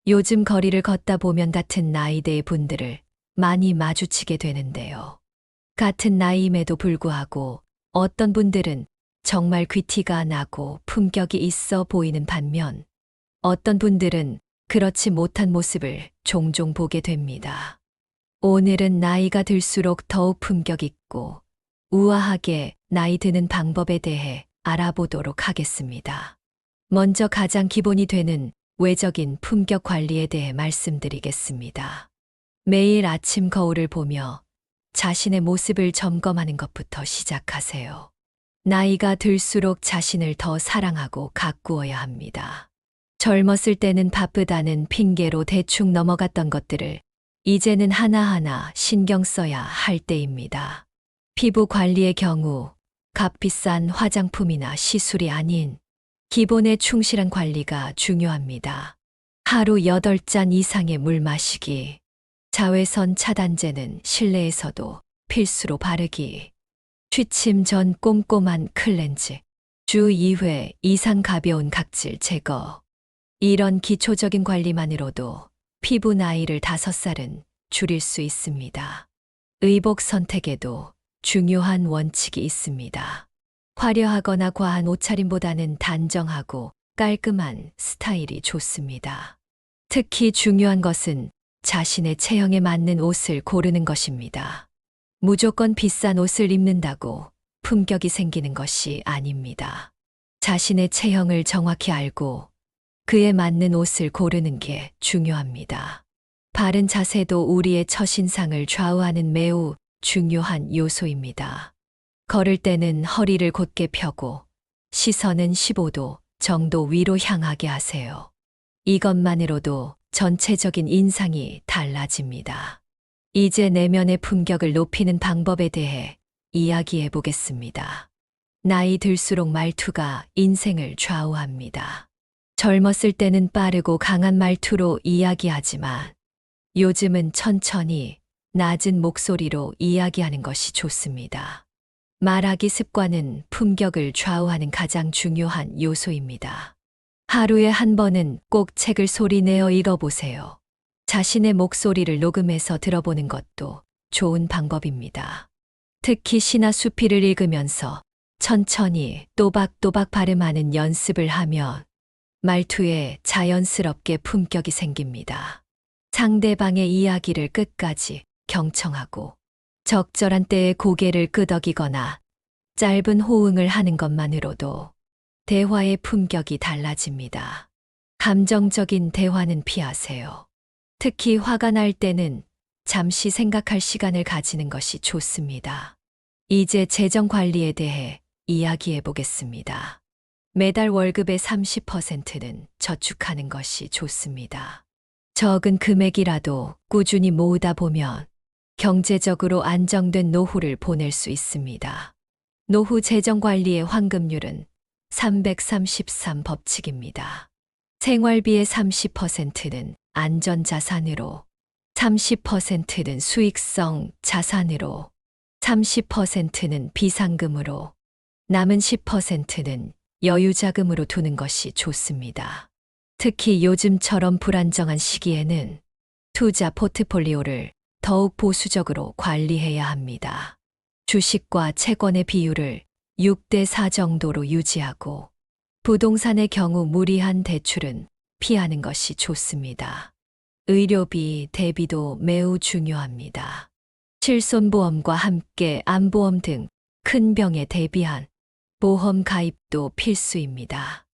요즘 거리를 걷다 보면 같은 나이대의 분들을 많이 마주치게 되는데요. 같은 나이임에도 불구하고 어떤 분들은 정말 귀티가 나고 품격이 있어 보이는 반면 어떤 분들은 그렇지 못한 모습을 종종 보게 됩니다. 오늘은 나이가 들수록 더욱 품격 있고 우아하게 나이 드는 방법에 대해 알아보도록 하겠습니다. 먼저 가장 기본이 되는 외적인 품격 관리에 대해 말씀드리겠습니다. 매일 아침 거울을 보며 자신의 모습을 점검하는 것부터 시작하세요. 나이가 들수록 자신을 더 사랑하고 가꾸어야 합니다. 젊었을 때는 바쁘다는 핑계로 대충 넘어갔던 것들을 이제는 하나하나 신경 써야 할 때입니다. 피부 관리의 경우 값비싼 화장품이나 시술이 아닌 기본에 충실한 관리가 중요합니다. 하루 8잔 이상의 물 마시기, 자외선 차단제는 실내에서도 필수로 바르기, 취침 전 꼼꼼한 클렌즈, 주 2회 이상 가벼운 각질 제거. 이런 기초적인 관리만으로도 피부 나이를 5살은 줄일 수 있습니다. 의복 선택에도 중요한 원칙이 있습니다. 화려하거나 과한 옷차림보다는 단정하고 깔끔한 스타일이 좋습니다. 특히 중요한 것은 자신의 체형에 맞는 옷을 고르는 것입니다. 무조건 비싼 옷을 입는다고 품격이 생기는 것이 아닙니다. 자신의 체형을 정확히 알고 그에 맞는 옷을 고르는 게 중요합니다. 바른 자세도 우리의 첫인상을 좌우하는 매우 중요한 요소입니다. 걸을 때는 허리를 곧게 펴고 시선은 15도 정도 위로 향하게 하세요. 이것만으로도 전체적인 인상이 달라집니다. 이제 내면의 품격을 높이는 방법에 대해 이야기해 보겠습니다. 나이 들수록 말투가 인생을 좌우합니다. 젊었을 때는 빠르고 강한 말투로 이야기하지만 요즘은 천천히 낮은 목소리로 이야기하는 것이 좋습니다. 말하기 습관은 품격을 좌우하는 가장 중요한 요소입니다. 하루에 한 번은 꼭 책을 소리내어 읽어보세요. 자신의 목소리를 녹음해서 들어보는 것도 좋은 방법입니다. 특히 시나 수필을 읽으면서 천천히 또박또박 발음하는 연습을 하면 말투에 자연스럽게 품격이 생깁니다. 상대방의 이야기를 끝까지 경청하고 적절한 때에 고개를 끄덕이거나 짧은 호응을 하는 것만으로도 대화의 품격이 달라집니다. 감정적인 대화는 피하세요. 특히 화가 날 때는 잠시 생각할 시간을 가지는 것이 좋습니다. 이제 재정 관리에 대해 이야기해 보겠습니다. 매달 월급의 30%는 저축하는 것이 좋습니다. 적은 금액이라도 꾸준히 모으다 보면 경제적으로 안정된 노후를 보낼 수 있습니다. 노후 재정 관리의 황금률은 333 법칙입니다. 생활비의 30%는 안전자산으로, 30%는 수익성 자산으로, 30%는 비상금으로, 남은 10%는 여유자금으로 두는 것이 좋습니다. 특히 요즘처럼 불안정한 시기에는 투자 포트폴리오를 더욱 보수적으로 관리해야 합니다. 주식과 채권의 비율을 6대 4 정도로 유지하고 부동산의 경우 무리한 대출은 피하는 것이 좋습니다. 의료비 대비도 매우 중요합니다. 실손보험과 함께 암보험 등 큰 병에 대비한 보험 가입도 필수입니다.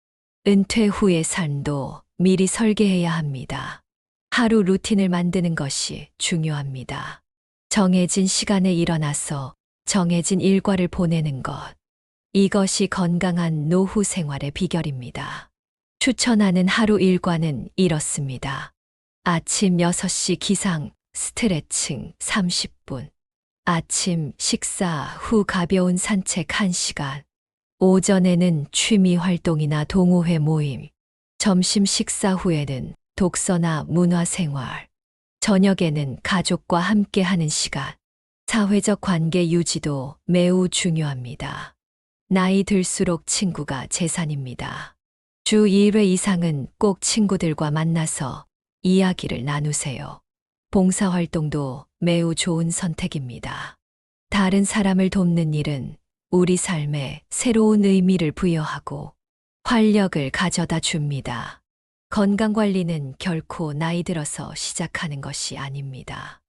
은퇴 후의 삶도 미리 설계해야 합니다. 하루 루틴을 만드는 것이 중요합니다. 정해진 시간에 일어나서 정해진 일과를 보내는 것. 이것이 건강한 노후 생활의 비결입니다. 추천하는 하루 일과는 이렇습니다. 아침 6시 기상 스트레칭 30분. 아침 식사 후 가벼운 산책 1시간. 오전에는 취미 활동이나 동호회 모임. 점심 식사 후에는 독서나 문화생활. 저녁에는 가족과 함께 하는 시간. 사회적 관계 유지도 매우 중요합니다. 나이 들수록 친구가 재산입니다. 주 2회 이상은 꼭 친구들과 만나서 이야기를 나누세요. 봉사활동도 매우 좋은 선택입니다. 다른 사람을 돕는 일은 우리 삶에 새로운 의미를 부여하고 활력을 가져다 줍니다. 건강관리는 결코 나이 들어서 시작하는 것이 아닙니다.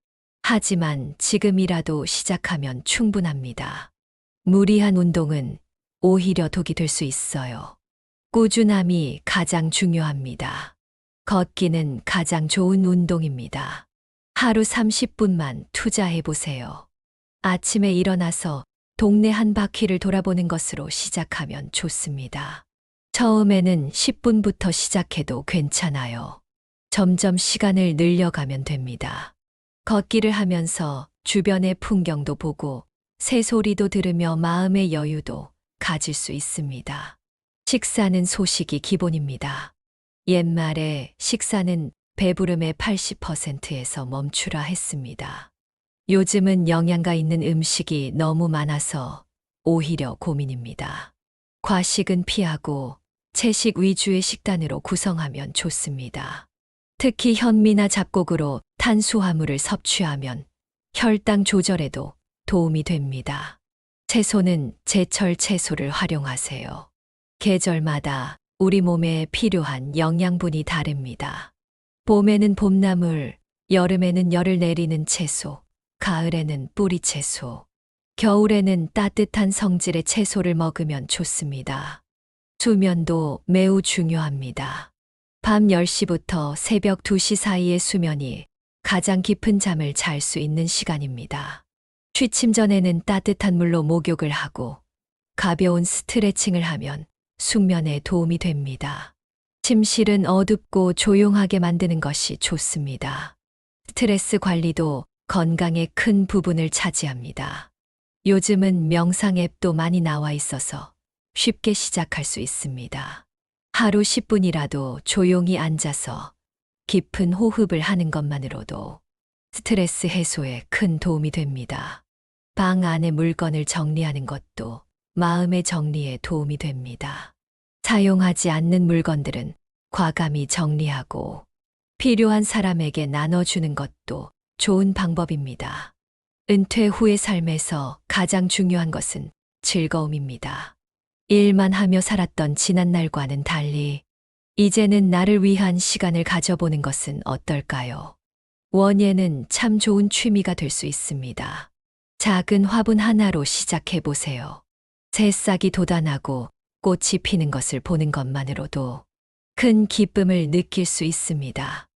하지만 지금이라도 시작하면 충분합니다. 무리한 운동은 오히려 독이 될 수 있어요. 꾸준함이 가장 중요합니다. 걷기는 가장 좋은 운동입니다. 하루 30분만 투자해 보세요. 아침에 일어나서 동네 한 바퀴를 돌아보는 것으로 시작하면 좋습니다. 처음에는 10분부터 시작해도 괜찮아요. 점점 시간을 늘려가면 됩니다. 걷기를 하면서 주변의 풍경도 보고 새소리도 들으며 마음의 여유도 가질 수 있습니다. 식사는 소식이 기본입니다. 옛말에 식사는 배부름의 80%에서 멈추라 했습니다. 요즘은 영양가 있는 음식이 너무 많아서 오히려 고민입니다. 과식은 피하고 채식 위주의 식단으로 구성하면 좋습니다. 특히 현미나 잡곡으로 탄수화물을 섭취하면 혈당 조절에도 도움이 됩니다. 채소는 제철 채소를 활용하세요. 계절마다 우리 몸에 필요한 영양분이 다릅니다. 봄에는 봄나물, 여름에는 열을 내리는 채소, 가을에는 뿌리 채소, 겨울에는 따뜻한 성질의 채소를 먹으면 좋습니다. 수면도 매우 중요합니다. 밤 10시부터 새벽 2시 사이의 수면이 가장 깊은 잠을 잘 수 있는 시간입니다. 취침 전에는 따뜻한 물로 목욕을 하고 가벼운 스트레칭을 하면 숙면에 도움이 됩니다. 침실은 어둡고 조용하게 만드는 것이 좋습니다. 스트레스 관리도 건강의 큰 부분을 차지합니다. 요즘은 명상 앱도 많이 나와 있어서 쉽게 시작할 수 있습니다. 하루 10분이라도 조용히 앉아서 깊은 호흡을 하는 것만으로도 스트레스 해소에 큰 도움이 됩니다. 방 안의 물건을 정리하는 것도 마음의 정리에 도움이 됩니다. 사용하지 않는 물건들은 과감히 정리하고 필요한 사람에게 나눠주는 것도 좋은 방법입니다. 은퇴 후의 삶에서 가장 중요한 것은 즐거움입니다. 일만 하며 살았던 지난날과는 달리 이제는 나를 위한 시간을 가져보는 것은 어떨까요? 원예는 참 좋은 취미가 될 수 있습니다. 작은 화분 하나로 시작해 보세요. 새싹이 돋아나고 꽃이 피는 것을 보는 것만으로도 큰 기쁨을 느낄 수 있습니다.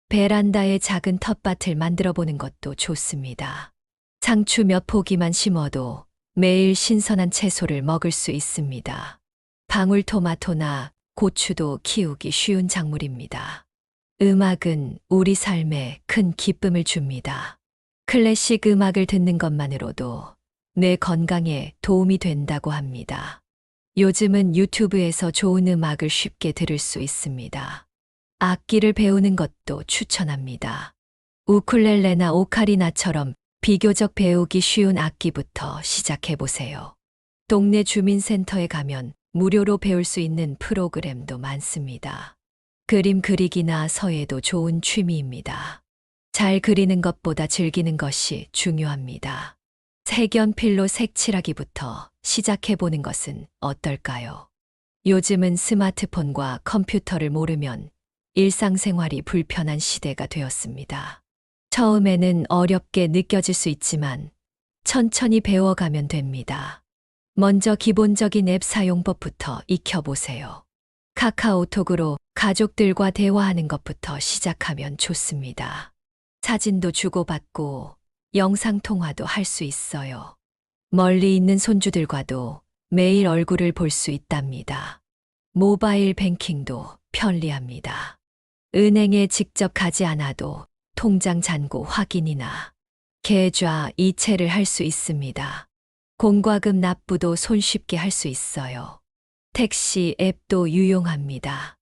베란다에 작은 텃밭을 만들어 보는 것도 좋습니다. 상추 몇 포기만 심어도 매일 신선한 채소를 먹을 수 있습니다. 방울토마토나 고추도 키우기 쉬운 작물입니다. 음악은 우리 삶에 큰 기쁨을 줍니다. 클래식 음악을 듣는 것만으로도 뇌 건강에 도움이 된다고 합니다. 요즘은 유튜브에서 좋은 음악을 쉽게 들을 수 있습니다. 악기를 배우는 것도 추천합니다. 우쿨렐레나 오카리나처럼 비교적 배우기 쉬운 악기부터 시작해 보세요. 동네 주민센터에 가면 무료로 배울 수 있는 프로그램도 많습니다. 그림 그리기나 서예도 좋은 취미입니다. 잘 그리는 것보다 즐기는 것이 중요합니다. 색연필로 색칠하기부터 시작해 보는 것은 어떨까요? 요즘은 스마트폰과 컴퓨터를 모르면 일상생활이 불편한 시대가 되었습니다. 처음에는 어렵게 느껴질 수 있지만 천천히 배워가면 됩니다. 먼저 기본적인 앱 사용법부터 익혀보세요. 카카오톡으로 가족들과 대화하는 것부터 시작하면 좋습니다. 사진도 주고받고 영상통화도 할 수 있어요. 멀리 있는 손주들과도 매일 얼굴을 볼 수 있답니다. 모바일 뱅킹도 편리합니다. 은행에 직접 가지 않아도 통장 잔고 확인이나 계좌 이체를 할 수 있습니다. 공과금 납부도 손쉽게 할 수 있어요. 택시 앱도 유용합니다.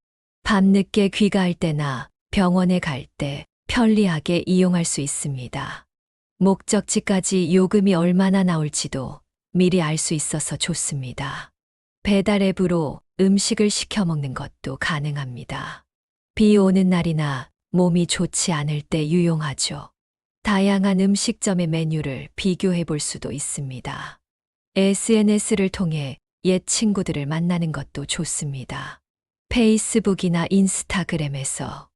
밤늦게 귀가할 때나 병원에 갈 때 편리하게 이용할 수 있습니다. 목적지까지 요금이 얼마나 나올지도 미리 알 수 있어서 좋습니다. 배달 앱으로 음식을 시켜 먹는 것도 가능합니다. 비 오는 날이나 몸이 좋지 않을 때 유용하죠. 다양한 음식점의 메뉴를 비교해 볼 수도 있습니다. SNS를 통해 옛 친구들을 만나는 것도 좋습니다. 페이스북이나 인스타그램에서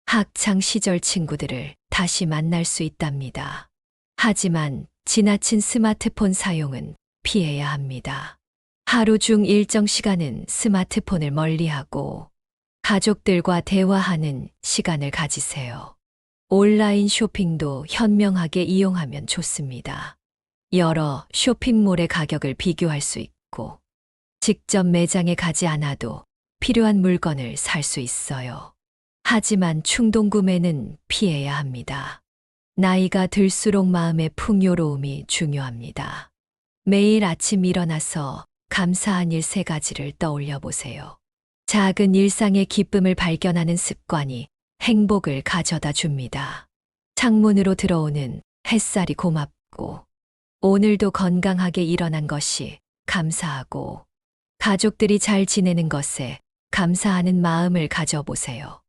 학창 시절 친구들을 다시 만날 수 있답니다. 하지만 지나친 스마트폰 사용은 피해야 합니다. 하루 중 일정 시간은 스마트폰을 멀리하고 가족들과 대화하는 시간을 가지세요. 온라인 쇼핑도 현명하게 이용하면 좋습니다. 여러 쇼핑몰의 가격을 비교할 수 있고 직접 매장에 가지 않아도 필요한 물건을 살 수 있어요. 하지만 충동 구매는 피해야 합니다. 나이가 들수록 마음의 풍요로움이 중요합니다. 매일 아침 일어나서 감사한 일 3가지를 떠올려 보세요. 작은 일상의 기쁨을 발견하는 습관이 행복을 가져다 줍니다. 창문으로 들어오는 햇살이 고맙고, 오늘도 건강하게 일어난 것이 감사하고, 가족들이 잘 지내는 것에 감사하는 마음을 가져보세요.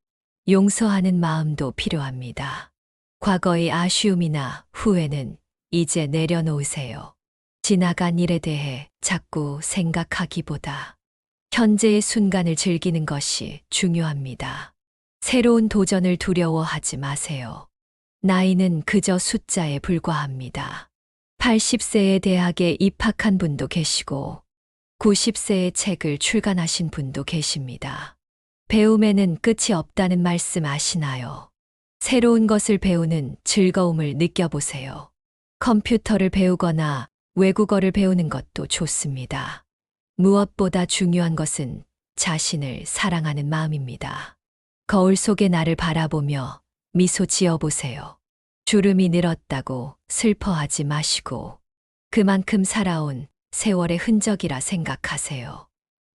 용서하는 마음도 필요합니다. 과거의 아쉬움이나 후회는 이제 내려놓으세요. 지나간 일에 대해 자꾸 생각하기보다 현재의 순간을 즐기는 것이 중요합니다. 새로운 도전을 두려워하지 마세요. 나이는 그저 숫자에 불과합니다. 80세에 대학에 입학한 분도 계시고 90세에 책을 출간하신 분도 계십니다. 배움에는 끝이 없다는 말씀 아시나요? 새로운 것을 배우는 즐거움을 느껴보세요. 컴퓨터를 배우거나 외국어를 배우는 것도 좋습니다. 무엇보다 중요한 것은 자신을 사랑하는 마음입니다. 거울 속의 나를 바라보며 미소 지어보세요. 주름이 늘었다고 슬퍼하지 마시고 그만큼 살아온 세월의 흔적이라 생각하세요.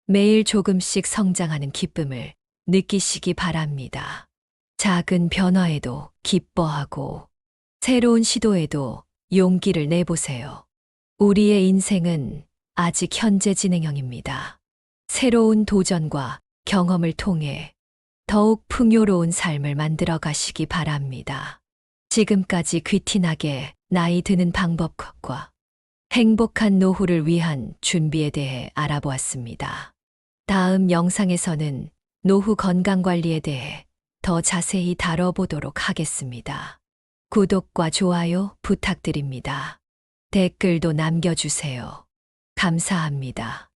매일 조금씩 성장하는 기쁨을 느끼시기 바랍니다. 작은 변화에도 기뻐하고 새로운 시도에도 용기를 내보세요. 우리의 인생은 아직 현재 진행형입니다. 새로운 도전과 경험을 통해 더욱 풍요로운 삶을 만들어 가시기 바랍니다. 지금까지 귀티나게 나이 드는 방법과 행복한 노후를 위한 준비에 대해 알아보았습니다. 다음 영상에서는 노후 건강관리에 대해 더 자세히 다뤄보도록 하겠습니다. 구독과 좋아요 부탁드립니다. 댓글도 남겨주세요. 감사합니다.